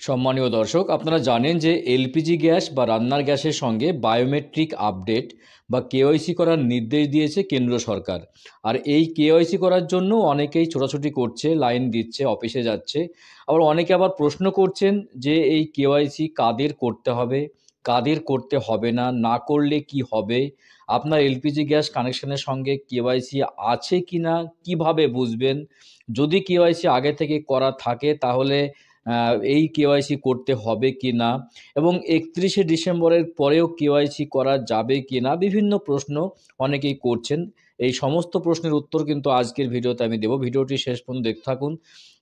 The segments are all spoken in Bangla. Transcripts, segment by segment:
সম্মানীয় দর্শক, আপনারা জানেন যে এলপিজি গ্যাস বা রান্নার গ্যাসের সঙ্গে বায়োমেট্রিক আপডেট বা কেওয়াইসি করার নির্দেশ দিয়েছে কেন্দ্র সরকার। আর এই কেওয়াইসি করার জন্য অনেকেই ছোটাছুটি করছে, লাইন দিচ্ছে, অফিসে যাচ্ছে। আবার অনেকে আবার প্রশ্ন করছেন যে এই কেওয়াইসি কাদের করতে হবে, কাদের করতে হবে না, না করলে কি হবে, আপনার এলপিজি গ্যাস কানেকশনের সঙ্গে কেওয়াইসি আছে কি না, কীভাবে বুঝবেন, যদি কেওয়াইসি আগে থেকে করা থাকে তাহলে এই কেওয়াইসি করতে হবে কি না, এবং 31শে ডিসেম্বরের পরেও কেওয়াইসি করা যাবে কি না, বিভিন্ন প্রশ্ন অনেকেই করছেন। এই সমস্ত প্রশ্নের উত্তর কিন্তু আজকের ভিডিওতে আমি দেব। ভিডিওটি শেষ পর্যন্ত দেখতে থাকুন।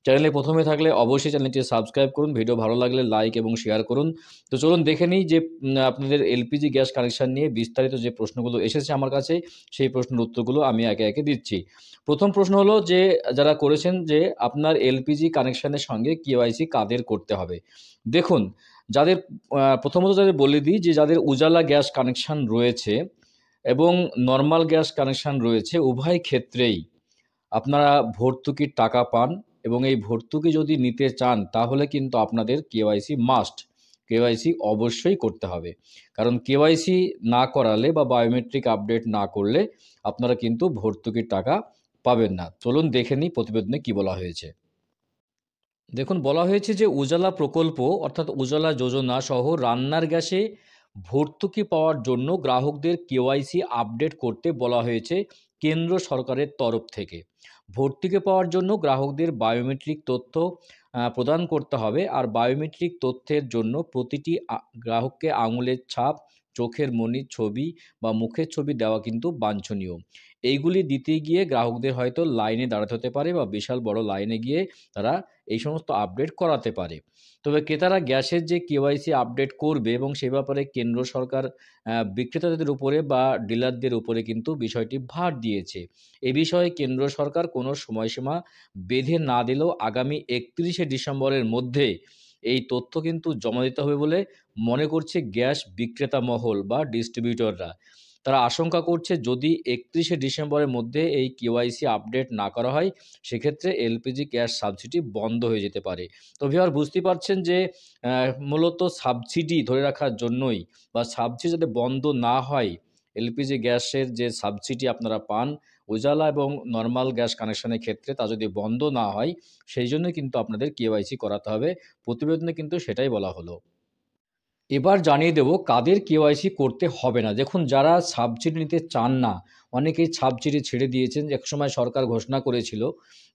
চ্যানেলে প্রথমে থাকলে অবশ্যই চ্যানেলটি সাবস্ক্রাইব করুন, ভিডিও ভালো লাগলে লাইক এবং শেয়ার করুন। তো চলুন দেখে নিই যে আপনাদের এলপিজি গ্যাস কানেকশান নিয়ে বিস্তারিত যে প্রশ্নগুলো এসেছে আমার কাছে, সেই প্রশ্নের উত্তরগুলো আমি একে একে দিচ্ছি। প্রথম প্রশ্ন হলো যে যারা করেছেন যে আপনার এলপিজি কানেকশানের সঙ্গে কেওয়াইসি কাদের করতে হবে। দেখুন, যাদের প্রথমত যাদের বলে দিই যে যাদের উজালা গ্যাস কানেকশান রয়েছে এবং নর্মাল গ্যাস কানেকশান রয়েছে, উভয় ক্ষেত্রেই আপনারা ভর্তুকির টাকা পান, এবং এই ভর্তুকি যদি নিতে চান তাহলে কিন্তু আপনাদের কেওয়াইসি মাস্ট, কেওয়াইসি অবশ্যই করতে হবে। কারণ কেওয়াইসি না করালে বা বায়োমেট্রিক আপডেট না করলে আপনারা কিন্তু ভর্তুকির টাকা পাবেন না। চলুন দেখে নিই প্রতিবেদনে কি বলা হয়েছে। দেখুন, বলা হয়েছে যে উজালা প্রকল্প অর্থাৎ উজালা যোজনা সহ রান্নার গ্যাসে ভর্তুকি পাওয়ার জন্য গ্রাহকদের কেওয়াইসি আপডেট করতে বলা হয়েছে কেন্দ্র সরকারের তরফ থেকে। ভর্তুকি পাওয়ার জন্য গ্রাহকদের বায়োমেট্রিক তথ্য প্রদান করতে হবে। আর বায়োমেট্রিক তথ্যের জন্য প্রতিটি গ্রাহককে আঙুলের ছাপ, চোখের মণির ছবি বা মুখের ছবি দেওয়া কিন্তু বাঞ্ছনীয়। এইগুলি দিতে গিয়ে গ্রাহকদের হয়তো লাইনে দাঁড়াতে হতে পারে বা বিশাল বড় লাইনে গিয়ে তারা এই সমস্ত আপডেট করাতে পারে। তবে ক্রেতারা গ্যাসের যে কেওয়াইসি আপডেট করবে এবং সে ব্যাপারে কেন্দ্র সরকার বিক্রেতাদের উপরে বা ডিলারদের উপরে কিন্তু বিষয়টি ভার দিয়েছে। এ বিষয়ে কেন্দ্র সরকার কোনো সময়সীমা বেঁধে না দিলেও আগামী 31শে ডিসেম্বরের মধ্যে এই তথ্য কিন্তু জমা দিতে হবে বলে মনে করছে গ্যাস বিক্রেতা মহল বা ডিস্ট্রিবিউটররা। তারা আশঙ্কা করছে যদি 31শে ডিসেম্বরের মধ্যে এই কেওয়াইসি আপডেট না করা হয়, সেক্ষেত্রে এলপিজি গ্যাস সাবসিডি বন্ধ হয়ে যেতে পারে। তো ভিউয়ার, বুঝতেই পারছেন যে মূলত সাবসিডি ধরে রাখার জন্যই বা সাবসিডি যাতে বন্ধ না হয়, এলপিজি গ্যাসের যে সাবসিডি আপনারা পান উজালা এবং নর্মাল গ্যাস কানেকশনের ক্ষেত্রে, তা যদি বন্ধ না হয়, সেই জন্যই কিন্তু আপনাদের কেওয়াইসি করাতে হবে। প্রতিবেদনে কিন্তু সেটাই বলা হলো। এবার জানিয়ে দেব কাদের কেওয়াইসি করতে হবে না। দেখুন, যারা সাবসিডি নিতে চান না, অনেকেই সাবসিডি ছেড়ে দিয়েছেন। একসময় সরকার ঘোষণা করেছিল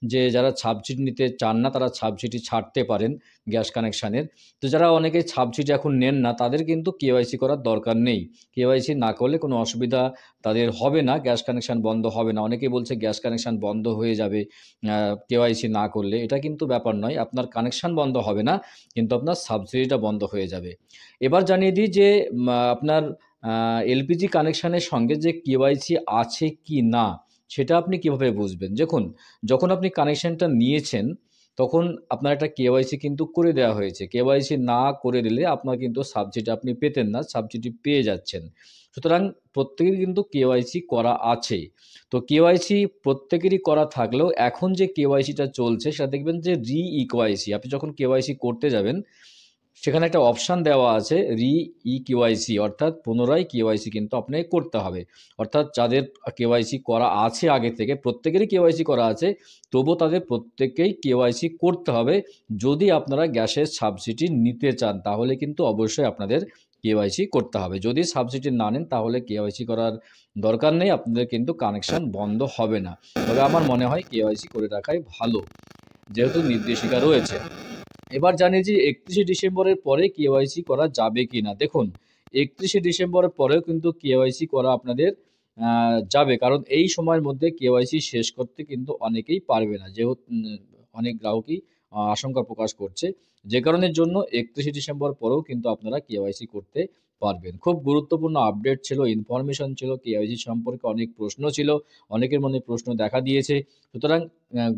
যে যারা সাবসিডি নিতে চান না তারা সাবসিডি ছাড়তে পারেন গ্যাস কানেকশানের। তো যারা অনেকেই সাবসিডি এখন নেন না তাদের কিন্তু কেওয়াইসি করার দরকার নেই। কেওয়াইসি না করলে কোনো অসুবিধা তাদের হবে না, গ্যাস কানেকশান বন্ধ হবে না। অনেকেই বলছে গ্যাস কানেকশান বন্ধ হয়ে যাবে কেওয়াইসি না করলে। এটা কিন্তু ব্যাপার নয়। আপনার কানেকশান বন্ধ হবে না, কিন্তু আপনার সাবসিডিটা বন্ধ হয়ে যাবে। এবার জানিয়ে দিই যে আপনার এলপিজি কানেকশানের সঙ্গে যে কেওয়াইসি আছে কি না, সেটা আপনি কিভাবে বুঝবেন? দেখুন, যখন আপনি কানেকশানটা নিয়েছেন তখন আপনার একটা কেওয়াইসি কিন্তু করে দেওয়া হয়েছে। কেওয়াইসি না করে দিলে আপনার কিন্তু সাবসিডি আপনি পেতেন না, সাবসিডি পেয়ে যাচ্ছেন। সুতরাং প্রত্যেকেরই কিন্তু কেওয়াইসি করা আছে। তো কেওয়াইসি প্রত্যেকেরই করা থাকলেও এখন যে কেওয়াইসিটা চলছে সেটা দেখবেন যে রি-ইকেওয়াইসি। আপনি যখন কেওয়াইসি করতে যাবেন সেখানে একটা অপশান দেওয়া আছে রি-ইকেওয়াইসি, অর্থাৎ পুনরায় কেওয়াইসি কিন্তু আপনাকে করতে হবে। অর্থাৎ যাদের কেওয়াইসি করা আছে আগে থেকে, প্রত্যেকেরই কেওয়াইসি করা আছে, তবুও তাদের প্রত্যেককেই কেওয়াইসি করতে হবে। যদি আপনারা গ্যাসের সাবসিডি নিতে চান তাহলে কিন্তু অবশ্যই আপনাদের কেওয়াইসি করতে হবে। যদি সাবসিডি না নেন তাহলে কেওয়াইসি করার দরকার নেই, আপনাদের কিন্তু কানেকশান বন্ধ হবে না। তবে আমার মনে হয় কেওয়াইসি করে রাখাই ভালো, যেহেতু নির্দেশিকা রয়েছে। এবার জানি যে 31শে ডিসেম্বরের পরে কেওয়াইসি করা যাবে কি না। দেখুন, 31শে ডিসেম্বরের পরেও কিন্তু কেওয়াইসি করা আপনাদের যাবে। কারণ এই সময়ের মধ্যে কেওয়াইসি শেষ করতে কিন্তু অনেকেই পারবে না। অনেক গ্রাহকই আশঙ্কা প্রকাশ করছে। যে কারণের জন্য 31শে ডিসেম্বর পরেও কিন্তু আপনারা কেওয়াইসি করতে পারবেন। খুব গুরুত্বপূর্ণ আপডেট ছিল, ইনফরমেশন ছিল, কেওয়াইসি সম্পর্কে অনেক প্রশ্ন ছিল, অনেকের মনে প্রশ্ন দেখা দিয়েছে। সুতরাং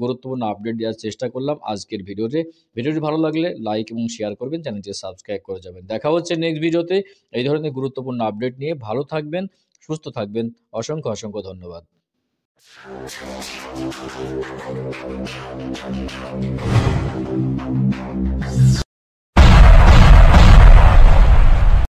গুরুত্বপূর্ণ আপডেট দেওয়ার চেষ্টা করলাম আজকের ভিডিওতে। ভিডিওটি ভালো লাগলে লাইক এবং শেয়ার করবেন, চ্যানেলটি সাবস্ক্রাইব করে যাবেন। দেখা হচ্ছে নেক্সট ভিডিওতে এই ধরনের গুরুত্বপূর্ণ আপডেট নিয়ে। ভালো থাকবেন, সুস্থ থাকবেন। অসংখ্য অসংখ্য ধন্যবাদ।